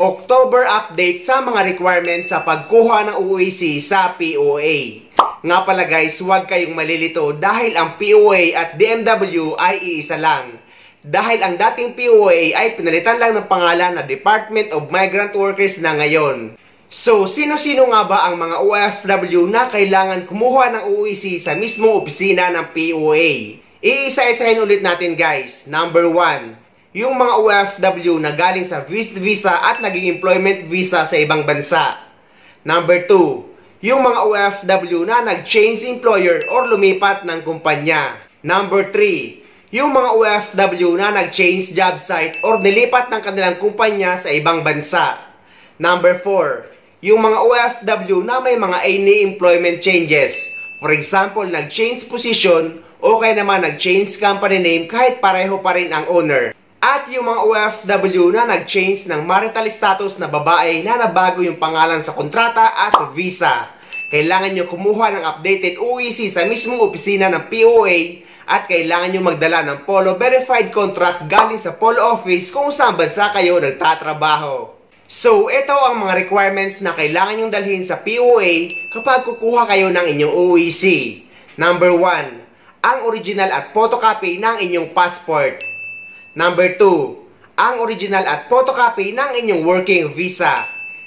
October update sa mga requirements sa pagkuha ng OAC sa POA. Nga pala guys, huwag kayong malilito dahil ang POA at DMW ay iisa lang. Dahil ang dating POA ay pinalitan lang ng pangalan na Department of Migrant Workers na ngayon. So, sino-sino nga ba ang mga OFW na kailangan kumuha ng OAC sa mismong opisina ng POA? Iisa-isahin ulit natin guys. Number 1. Yung mga OFW na galing sa visit visa at naging employment visa sa ibang bansa. Number 2. Yung mga OFW na nag-change employer or lumipat ng kumpanya. Number 3. Yung mga OFW na nag-change job site or nilipat ng kanilang kumpanya sa ibang bansa. Number 4. Yung mga OFW na may mga any employment changes. For example, nag-change position o kaya naman nag-change company name kahit pareho pa rin ang owner. At yung mga OFW na nag-change ng marital status na babae na nabago yung pangalan sa kontrata at visa. Kailangan nyo kumuha ng updated OAC sa mismong opisina ng POA at kailangan nyo magdala ng Polo Verified Contract galing sa Polo Office kung saan bansa kayo nagtatrabaho. So, ito ang mga requirements na kailangan nyong dalhin sa POA kapag kukuha kayo ng inyong OAC. Number 1. Ang original at photocopy ng inyong passport. Number 2, ang original at photocopy ng inyong working visa.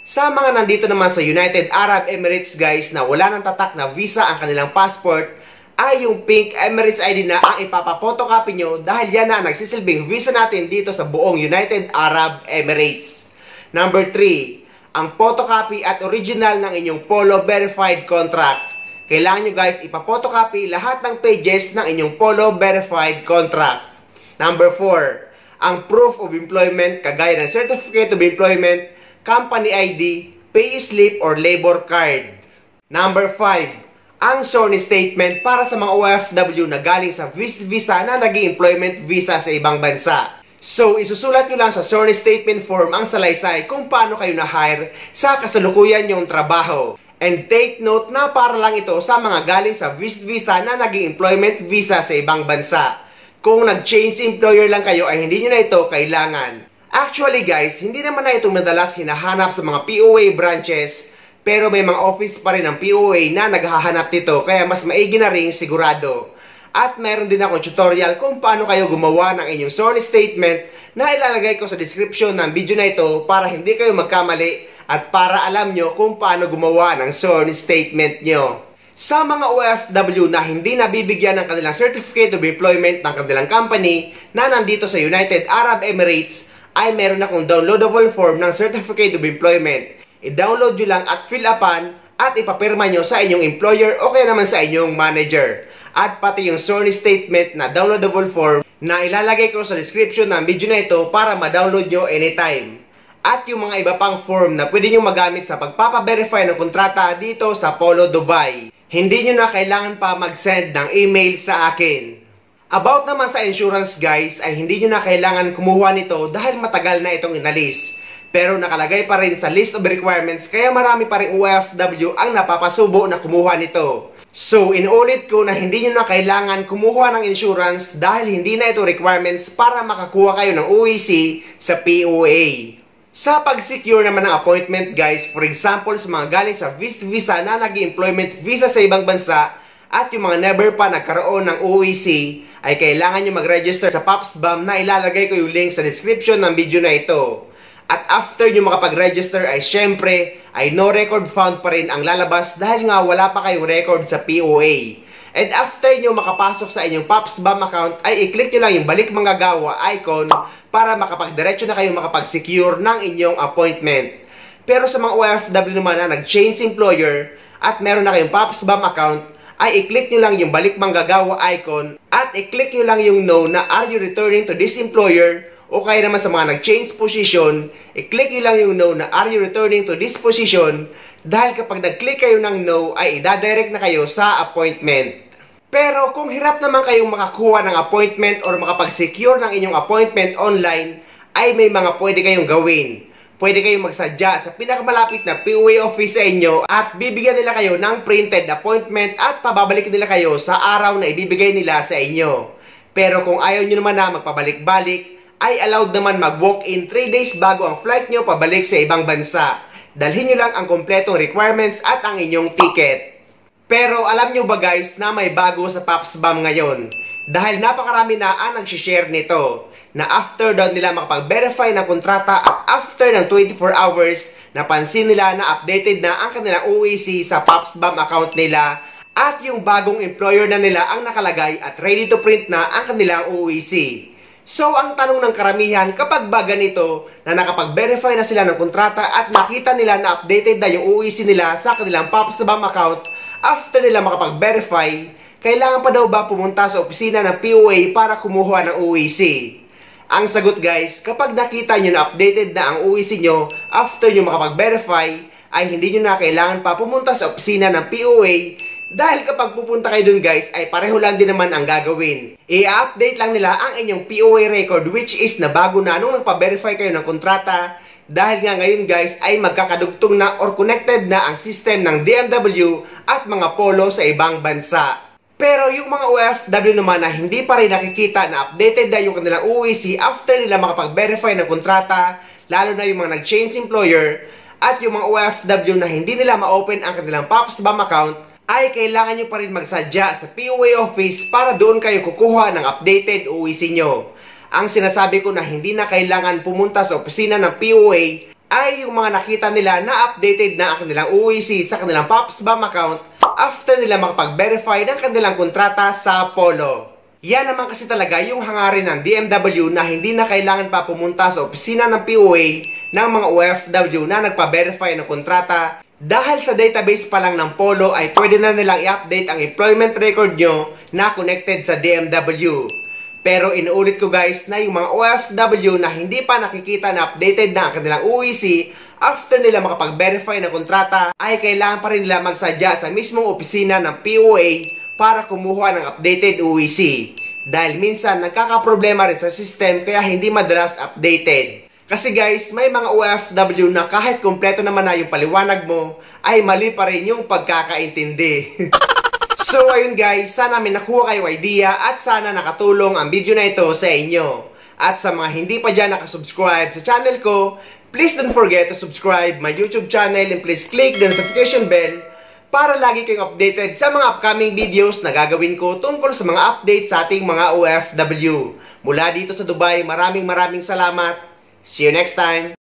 Sa mga nandito naman sa United Arab Emirates guys na wala nang tatak na visa ang kanilang passport, ay yung pink Emirates ID na ang ipapapotocopy nyo dahil yan na nagsisilbing visa natin dito sa buong United Arab Emirates. Number 3, ang photocopy at original ng inyong Polo Verified Contract. Kailangan nyo guys ipapotocopy lahat ng pages ng inyong Polo Verified Contract. Number 4, ang proof of employment kagaya ng Certificate of Employment, Company ID, Payslip or Labor Card. Number 5, ang SORNI statement para sa mga OFW na galing sa visit visa na naging employment visa sa ibang bansa. So, isusulat nyo lang sa SORNI statement form ang salaysay kung paano kayo na-hire sa kasalukuyan nyong trabaho. And take note na para lang ito sa mga galing sa visit visa na naging employment visa sa ibang bansa. Kung nag-change employer lang kayo ay hindi nyo na ito kailangan. Actually guys, hindi naman na itong madalas hinahanap sa mga POA branches, pero may mga office pa rin ng POA na naghahanap nito kaya mas maigi na rin sigurado. At meron din akong tutorial kung paano kayo gumawa ng inyong SORNI statement na ilalagay ko sa description ng video na ito para hindi kayo magkamali at para alam nyo kung paano gumawa ng SORNI statement nyo. Sa mga OFW na hindi nabibigyan ng kanilang Certificate of Employment ng kanilang company na nandito sa United Arab Emirates, ay meron akong downloadable form ng Certificate of Employment. I-download nyo lang at fill upan at ipapirma nyo sa inyong employer o kaya naman sa inyong manager. At pati yung SORNI statement na downloadable form na ilalagay ko sa description ng video na ito para ma-download nyo anytime. At yung mga iba pang form na pwede nyo magamit sa pagpapaverify ng kontrata dito sa Polo Dubai. Hindi nyo na kailangan pa mag-send ng email sa akin. About naman sa insurance guys, ay hindi nyo na kailangan kumuha nito dahil matagal na itong inalis. Pero nakalagay pa rin sa list of requirements kaya marami pa rin OFW ang napapasubo na kumuha nito. So, inuulit ko na hindi nyo na kailangan kumuha ng insurance dahil hindi na ito requirements para makakuha kayo ng OAC sa POA. Sa pag-secure naman ng appointment guys, for example sa mga galing sa visit visa na naging employment visa sa ibang bansa at yung mga never pa nagkaroon ng OAC, ay kailangan nyo mag-register sa POPSBAM na ilalagay ko yung link sa description ng video na ito. At after nyo makapag-register ay syempre ay no record found pa rin ang lalabas dahil nga wala pa kayong record sa POA. And after nyo makapasok sa inyong POPSBAM account ay i-click nyo lang yung balik manggagawa icon para makapag-diretso na kayo makapag-secure ng inyong appointment. Pero sa mga OFW naman na nag-change employer at meron na kayong POPSBAM account, ay i-click nyo lang yung balik manggagawa icon at i-click nyo lang yung no na are you returning to this employer o kaya naman sa mga nag-change position, i-click nyo lang yung no na are you returning to this position dahil kapag nag-click kayo ng no ay i-direct na kayo sa appointment. Pero kung hirap naman kayong makakuha ng appointment or makapag-secure ng inyong appointment online, ay may mga pwede kayong gawin. Pwede kayong magsadya sa pinakamalapit na POA office sa inyo at bibigyan nila kayo ng printed appointment at pababalik nila kayo sa araw na ibibigay nila sa inyo. Pero kung ayaw nyo naman na magpabalik-balik, ay allowed naman mag-walk-in 3 days bago ang flight nyo pabalik sa ibang bansa. Dalhin nyo lang ang kompletong requirements at ang inyong ticket. Pero alam nyo ba guys na may bago sa PAPSBAM ngayon? Dahil napakarami na ang nag-share nito na after daw nila makapag-verify ng kontrata at after ng 24 hours, napansin nila na updated na ang kanilang OEC sa PAPSBAM account nila at yung bagong employer na nila ang nakalagay at ready to print na ang kanilang OEC. So, ang tanong ng karamihan kapag ba ganito na nakapag-verify na sila ng kontrata at nakita nila na updated na yung OEC nila sa kanilang PAPSBAM account after nila makapag-verify, kailangan pa daw ba pumunta sa opisina ng POA para kumuha ng OEC? Ang sagot guys, kapag nakita nyo na updated na ang OEC nyo after nyo makapag-verify, ay hindi nyo na kailangan pa pumunta sa opisina ng POA dahil kapag pupunta kayo dun guys, ay pareho lang din naman ang gagawin. I-update lang nila ang inyong POA record which is na bago na nung nagpa-verify kayo ng kontrata dahil nga ngayon guys ay magkakadugtong na or connected na ang system ng DMW at mga polo sa ibang bansa. Pero yung mga OFW naman na hindi pa rin nakikita na updated na yung kanilang OEC after nila makapag-verify ng kontrata, lalo na yung mga nag-change employer, at yung mga OFW na hindi nila ma-open ang kanilang PAPSBAM account, ay kailangan nyo pa rin magsadya sa POA office para doon kayo kukuha ng updated OEC nyo. Ang sinasabi ko na hindi na kailangan pumunta sa opisina ng POA ay yung mga nakita nila na updated na ang kanilang OEC sa kanilang PAPSBAM account after nila makapag-verify ng kanilang kontrata sa polo. Yan naman kasi talaga yung hangarin ng DMW na hindi na kailangan pa pumunta sa opisina ng POA ng mga OFW na nagpa-verify ng kontrata dahil sa database pa lang ng polo ay pwede na nilang i-update ang employment record nyo na connected sa DMW. Pero inuulit ko guys na yung mga OFW na hindi pa nakikita na updated na ang kanilang OEC after nila makapag-verify ng kontrata ay kailangan pa rin nila magsadya sa mismong opisina ng POA para kumuha ng updated OEC. Dahil minsan nagkakaproblema rin sa system kaya hindi madalas updated. Kasi guys, may mga OFW na kahit kompleto naman na yung paliwanag mo ay mali pa rin yung pagkakaintindi. So ayun guys, sana may nakuha kayo idea at sana nakatulong ang video na ito sa inyo. At sa mga hindi pa dyan nakasubscribe sa channel ko, please don't forget to subscribe my YouTube channel and please click the notification bell para lagi kayong updated sa mga upcoming videos na gagawin ko tungkol sa mga updates sa ating mga OFW. Mula dito sa Dubai, maraming salamat. See you next time!